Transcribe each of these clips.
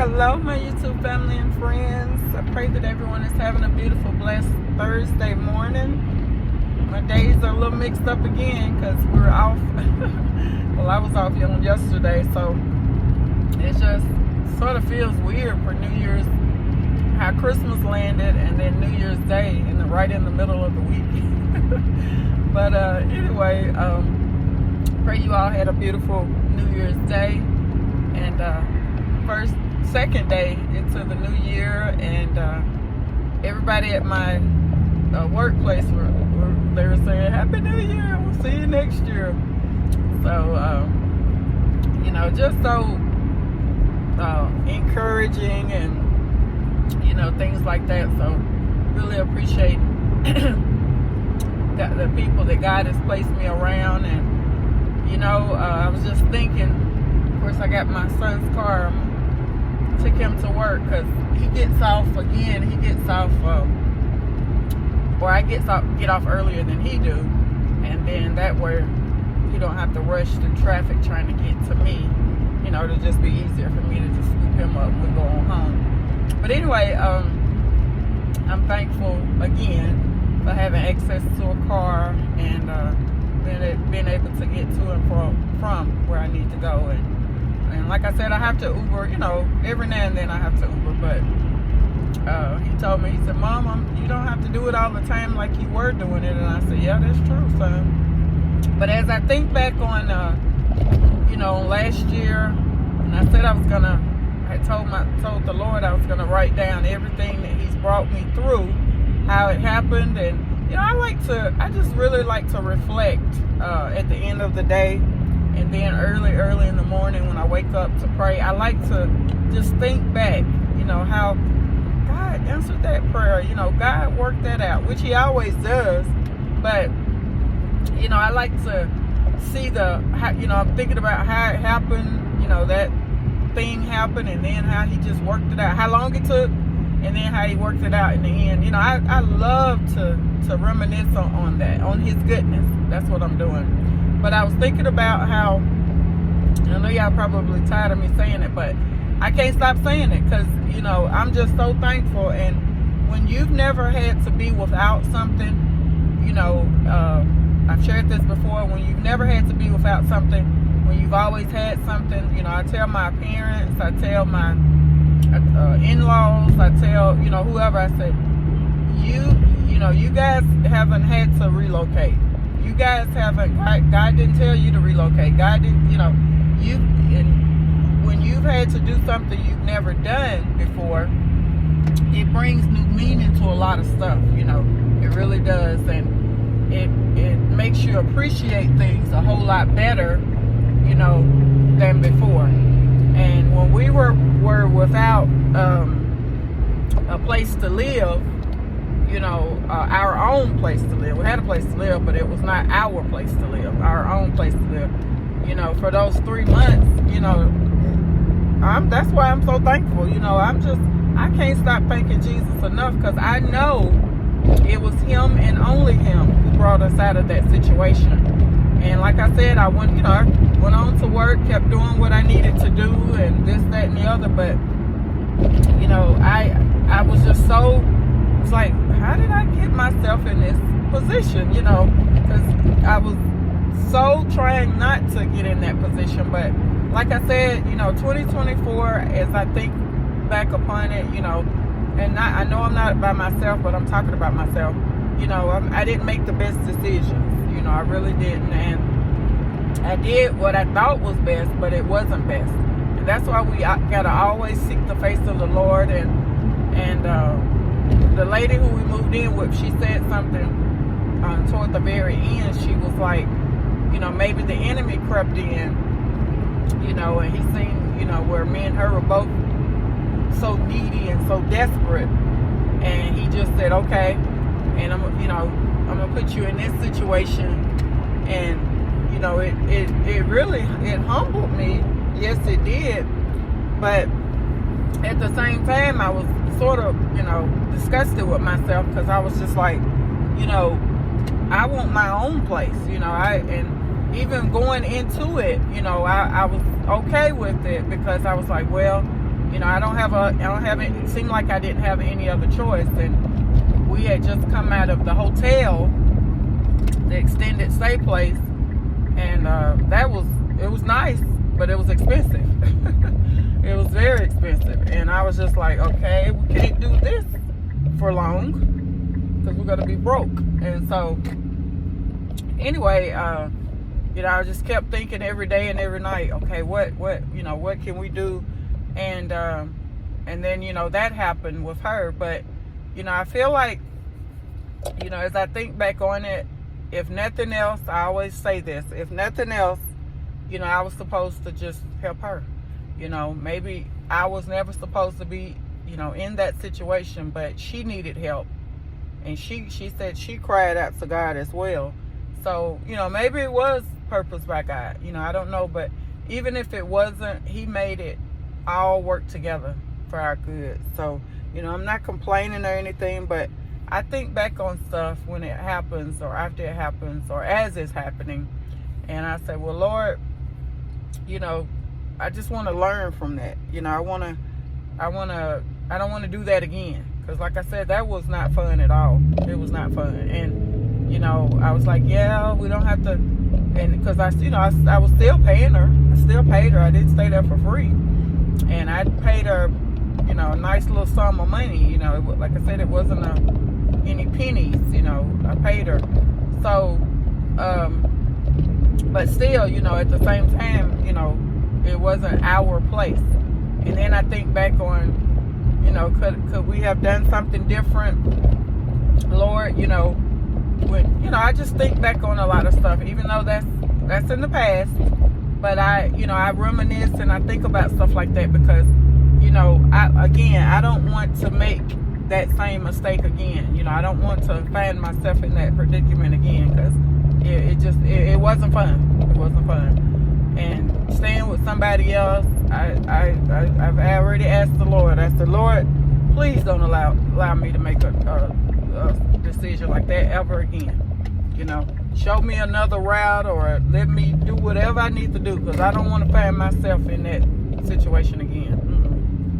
Hello, my YouTube family and friends. I pray that everyone is having a beautiful, blessed Thursday morning. My days are a little mixed up again because we're off. Well, I was off yesterday, so it just sort of feels weird for New Year's, how Christmas landed, and then New Year's Day, right in the middle of the week. But anyway, pray you all had a beautiful New Year's Day, and second day into the new year, and everybody at my workplace they were saying Happy New Year, we'll see you next year. So just so encouraging, and things like that. So really appreciate the people that God has placed me around. And I was just thinking, of course I got my son's car, took him to work because he gets off or I get off earlier than he do, and then that way he don't have to rush through traffic trying to get to me. It'll just be easier for me to just scoop him up and we go on home. But anyway, I'm thankful again for having access to a car and being able to get to and from where I need to go. And like I said, I have to Uber, every now and then I have to Uber, but he told me, he said, Mom, you don't have to do it all the time like you were doing it. And I said, yeah, that's true, son. But as I think back on, last year, and I said I told the Lord I was going to write down everything that he's brought me through, how it happened. And, I just really like to reflect at the end of the day. And then early in the morning when I wake up to pray, I like to just think back, how God answered that prayer. God worked that out, which he always does. But, I like to see I'm thinking about how it happened, that thing happened, and then how he just worked it out, how long it took, and then how he worked it out in the end. I love to reminisce on that, on his goodness. That's what I'm doing. But I was thinking about how, I know y'all probably tired of me saying it, but I can't stop saying it because, I'm just so thankful. And when you've never had to be without something, I've shared this before, when you've never had to be without something, when you've always had something, I tell my parents, I tell my in-laws, I tell, whoever, I say, you guys haven't had to relocate. You guys haven't, God didn't tell you to relocate. God didn't, when you've had to do something you've never done before, it brings new meaning to a lot of stuff, it really does. And it makes you appreciate things a whole lot better, than before. And when we were without a place to live, our own place to live. We had a place to live, but it was not our place to live, our own place to live. For those 3 months, that's why I'm so thankful. I can't stop thanking Jesus enough, because I know it was him and only him who brought us out of that situation. And like I said, I went on to work, kept doing what I needed to do, and this, that, and the other. But, I was just so, it's like, how did I get myself in this position, because I was so trying not to get in that position. But like I said, 2024, as I think back upon it, and I know I'm not by myself, but I'm talking about myself, I didn't make the best decisions, I really didn't. And I did what I thought was best, but it wasn't best. And that's why we gotta always seek the face of the Lord. And the lady who we moved in with, she said something toward the very end. She was like, maybe the enemy crept in, and he seen, where me and her were both so needy and so desperate. And he just said, okay, and I'm gonna put you in this situation. And, it really humbled me. Yes, it did. But at the same time, I was sort of, disgusted with myself, because I was just like, I want my own place, and even going into it, I was okay with it, because I was like, well, I don't have it. It seemed like I didn't have any other choice. And we had just come out of the hotel, the extended stay place, and it was nice, but it was expensive. It was very expensive. And I was just like, okay, we can't do this for long because we're gonna be broke. And so anyway, I just kept thinking every day and every night, okay, what can we do? And then, that happened with her. But, I feel like, as I think back on it, if nothing else, I always say this, if nothing else, I was supposed to just help her. Maybe I was never supposed to be, in that situation, but she needed help. And she said she cried out to God as well. So, maybe it was purpose by God. I don't know. But even if it wasn't, he made it all work together for our good. So, I'm not complaining or anything, but I think back on stuff when it happens or after it happens or as it's happening. And I say, well, Lord, I just want to learn from that. I don't want to do that again. Because like I said, that was not fun at all. It was not fun. And, I was like, yeah, we don't have to. And because I was still paying her. I still paid her. I didn't stay there for free. And I paid her, a nice little sum of money. Like I said, it wasn't any pennies. I paid her. So, but still, at the same time, it wasn't our place. And then I think back on, could we have done something different, Lord? I just think back on a lot of stuff, even though that's in the past. But I reminisce and I think about stuff like that because, I don't want to make that same mistake again. I don't want to find myself in that predicament again because it wasn't fun. It wasn't fun. And staying with somebody else, I've already asked the Lord. I said, Lord, please don't allow me to make a decision like that ever again. Show me another route or let me do whatever I need to do because I don't want to find myself in that situation again.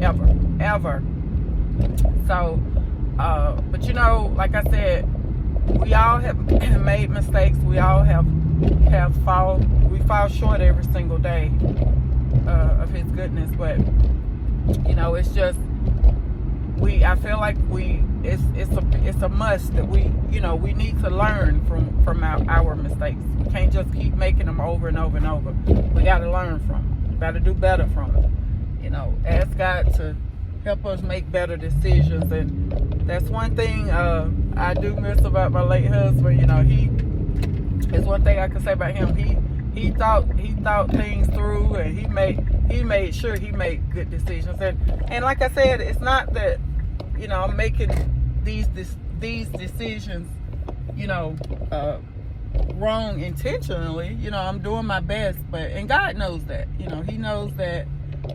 Ever. So, but like I said, we all have made mistakes. We all we fall short every single day of His goodness. But it's just I feel like it's a must that we need to learn from our mistakes. We can't just keep making them over and over and over. We got to learn from them. We got to do better from them. Ask God to help us make better decisions. And that's one thing I do miss about my late husband. It's one thing I can say about him. He thought things through, and he made sure he made good decisions. And like I said, it's not that I'm making these decisions wrong intentionally. I'm doing my best, and God knows that. He knows that.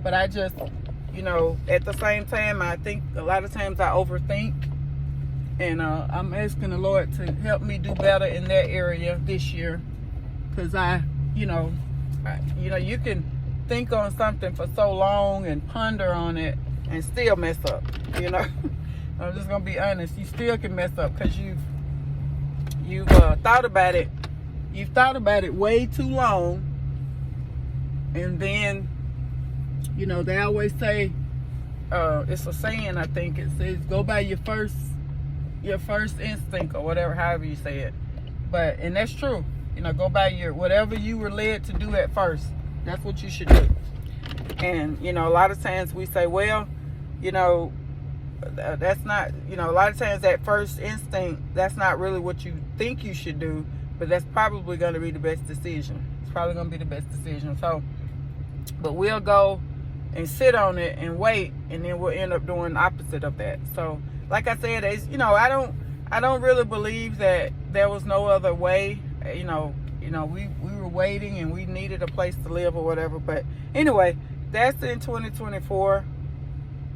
But I just at the same time, I think a lot of times I overthink, and I'm asking the Lord to help me do better in that area this year, because you can think on something for so long and ponder on it and still mess up. I'm just gonna be honest. You still can mess up because you've thought about it. You've thought about it way too long, and then they always say it's a saying. I think it says go by your first instinct or whatever, however you say it. And that's true. Go by whatever you were led to do at first. That's what you should do. And a lot of times we say, well, that's not, a lot of times that first instinct, that's not really what you think you should do, but that's probably going to be the best decision. It's probably going to be the best decision. So, but we'll go and sit on it and wait, and then we'll end up doing the opposite of that. So, like I said, it's, I don't really believe that there was no other way. We were waiting and we needed a place to live or whatever. But anyway, that's in 2024.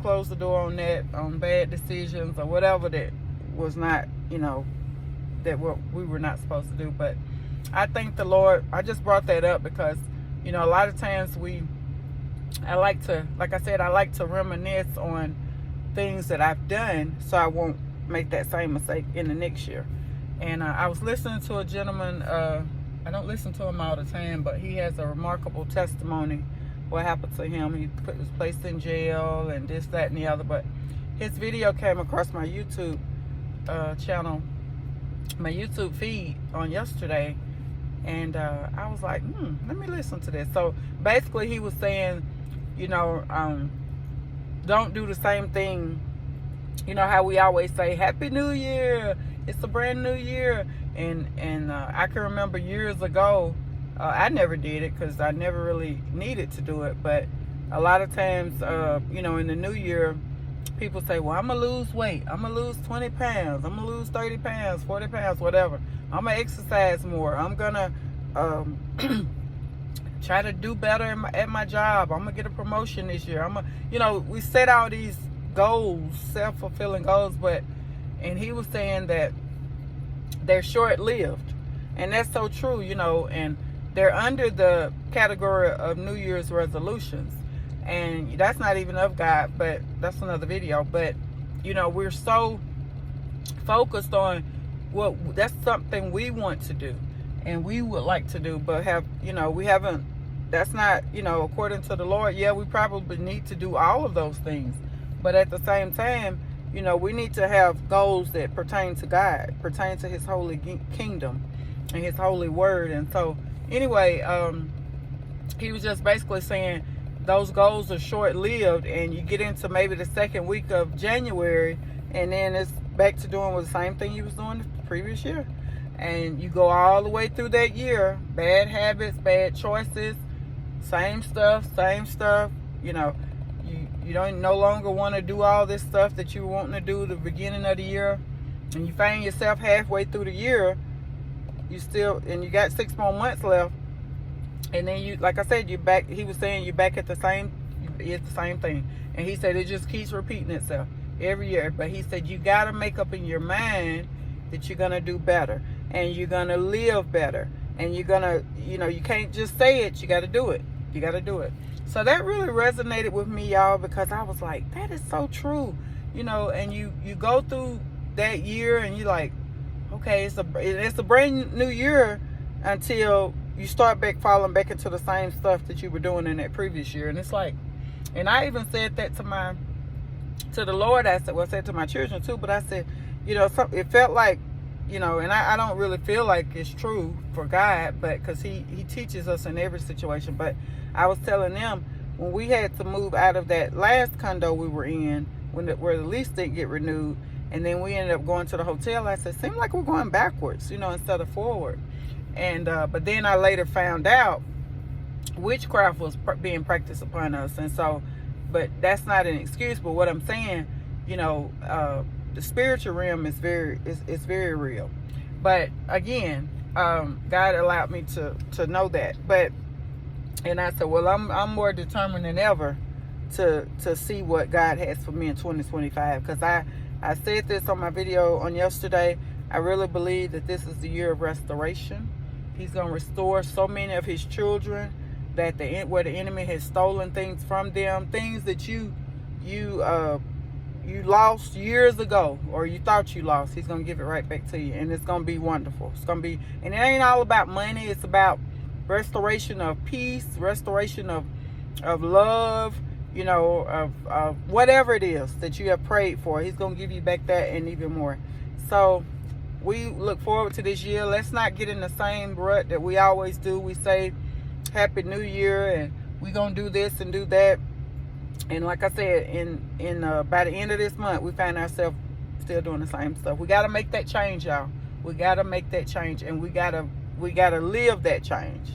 Close the door on that, on bad decisions or whatever that was not, that we were not supposed to do. But I thank the Lord. I just brought that up because, a lot of times we I like to, like I said, I like to reminisce on things that I've done so I won't make that same mistake in the next year. And I was listening to a gentleman, I don't listen to him all the time, but he has a remarkable testimony what happened to him. He was placed in jail and this, that, and the other. But his video came across my YouTube channel, my YouTube feed on yesterday. And I was like, let me listen to this. So basically he was saying, you know, don't do the same thing. You know how we always say, Happy New Year. It's a brand new year. And I can remember years ago, I never did it because I never really needed to do it. But a lot of times, you know, in the new year, people say, well, I'm going to lose weight. I'm going to lose 20 pounds. I'm going to lose 30 pounds, 40 pounds, whatever. I'm going to exercise more. I'm going to try to do better at my job. I'm going to get a promotion this year. You know, we set all these goals, self-fulfilling goals, and he was saying that they're short-lived. And that's so true, you know, and they're under the category of New Year's resolutions. And that's not even of God, but that's another video. But, you know, we're so focused on that's something we want to do and we would like to do, but that's not, you know, according to the Lord. Yeah, we probably need to do all of those things. But at the same time, you know, we need to have goals that pertain to God, pertain to his holy kingdom and his holy word. And so anyway, he was just basically saying those goals are short-lived, and you get into maybe the second week of January, and then it's back to doing the same thing you was doing the previous year. And you go all the way through that year, bad habits, bad choices, same stuff, you know. You don't no longer want to do all this stuff that you were wanting to do at the beginning of the year, and you find yourself halfway through the year, and you got 6 more months left, and then you, like I said, you're back. He was saying you're back at the same thing, and he said it just keeps repeating itself every year. But he said you got to make up in your mind that you're gonna do better, and you're gonna live better, and you're gonna, you know, you can't just say it. You got to do it. You got to do it. So that really resonated with me, y'all, because I was like, that is so true, you know. And you go through that year, and you're like, okay, it's a brand new year until you start falling back into the same stuff that you were doing in that previous year. And it's like, and I even said that to the Lord. I said to my children too, but I said, you know, it felt like, you know, and I don't really feel like it's true for God, but because he teaches us in every situation. But I was telling them, when we had to move out of that last condo we were in, where the lease didn't get renewed, and then we ended up going to the hotel, I said, seemed like we're going backwards, you know, instead of forward. And but then I later found out witchcraft was being practiced upon us. And so, but that's not an excuse. But what I'm saying, you know, the spiritual realm is very real. But again, God allowed me to know that. And I said, well, I'm more determined than ever to see what God has for me in 2025. Because I said this on my video on yesterday. I really believe that this is the year of restoration. He's going to restore so many of his children that where the enemy has stolen things from them, things that you lost years ago, or you thought you lost. He's going to give it right back to you, and it's going to be wonderful. It's going to be, and it ain't all about money. It's about restoration of peace, restoration of love, you know, of whatever it is that you have prayed for. He's going to give you back that and even more. So we look forward to this year. Let's not get in the same rut that we always do. We say Happy New Year, and we're going to do this and do that. And like I said, by the end of this month, we find ourselves still doing the same stuff. We got to make that change, y'all. We got to make that change, and we got to live that change.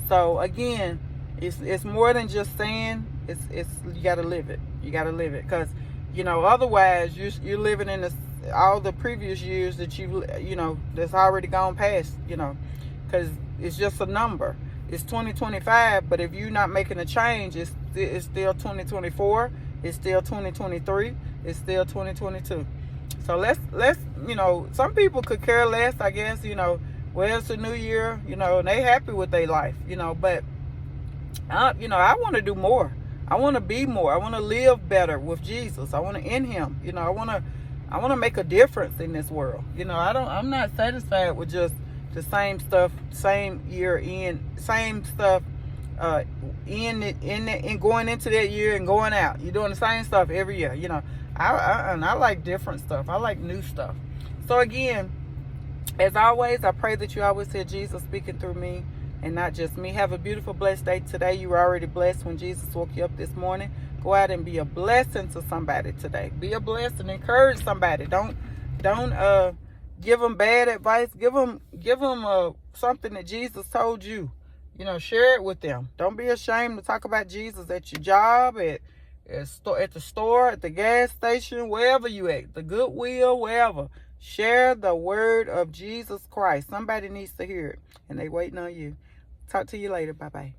So again, it's more than just saying. It's you got to live it. You got to live it, because, you know, otherwise you're living in all the previous years that you know, that's already gone past, you know, because it's just a number. It's 2025, but if you're not making a change, it's still 2024. It's still 2023. It's still 2022. So let's you know, some people could care less, I guess, you know. Well, it's a new year, you know, and they happy with their life, you know. But you know, I want to do more. I want to be more. I want to live better with Jesus. I want to in him. You know, I want to make a difference in this world. You know, I'm not satisfied with just the same stuff, same year in, same stuff in going into that year and going out. You're doing the same stuff every year. You know, I like different stuff. I like new stuff. So again, as always, I pray that you always hear Jesus speaking through me and not just me. Have a beautiful, blessed day today. You were already blessed when Jesus woke you up this morning. Go out and be a blessing to somebody today. Be a blessing. Encourage somebody. Don't give them bad advice. Give them something that Jesus told you. You know, share it with them. Don't be ashamed to talk about Jesus at your job, at the store, at the gas station, wherever you at, the Goodwill, wherever. Share the word of Jesus Christ. Somebody needs to hear it, and they waiting on you. Talk to you later. Bye-bye.